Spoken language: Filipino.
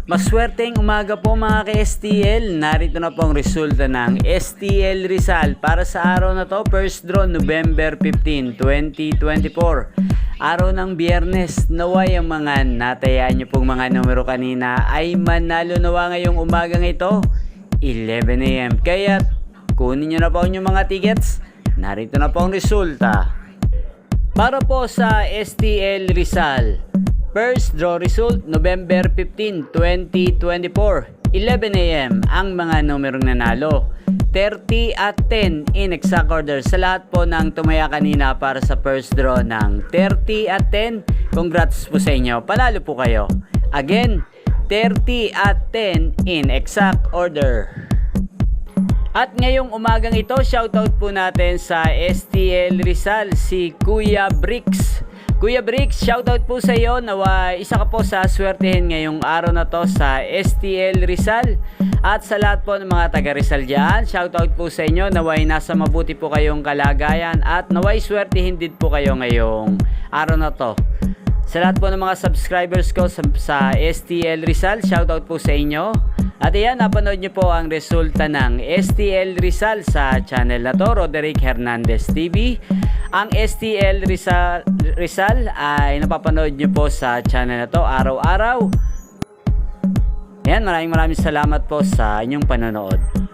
Maswerteng umaga po mga ka-STL. Narito na po ang resulta ng STL Rizal para sa araw na to, first draw November 15, 2024. Araw ng Biyernes. Naway ang mga natayaan nyo pong mga numero kanina ay manalo nawa ngayong umagang ito 11 AM. Kaya kunin nyo na po ang inyong mga tickets. Narito na po ang resulta. Para po sa STL Rizal, first draw result, November 15, 2024, 11 AM ang mga numerong nanalo. 30 at 10 in exact order sa lahat po ng tumaya kanina para sa first draw ng 30 at 10. Congrats po sa inyo, panalo po kayo. Again, 30 at 10 in exact order. At ngayong umagang ito, shoutout po natin sa STL Rizal, si Kuya Bricks. Kuya Bricks, shoutout po sa iyo. Nawa isa ka po sa swertehin ngayong araw na to sa STL Rizal. At sa lahat po ng mga taga Rizal dyan, shoutout po sa inyo. Naway nasa mabuti po kayong kalagayan at naway swertehin din po kayo ngayong araw na to. Sa lahat po ng mga subscribers ko sa STL Rizal, shoutout po sa inyo. At iyan, napanood nyo po ang resulta ng STL Rizal sa channel na to, Roderick Hernandez TV. Ang STL Rizal ay napapanood nyo po sa channel na to araw-araw. Ayan, maraming salamat po sa inyong panonood.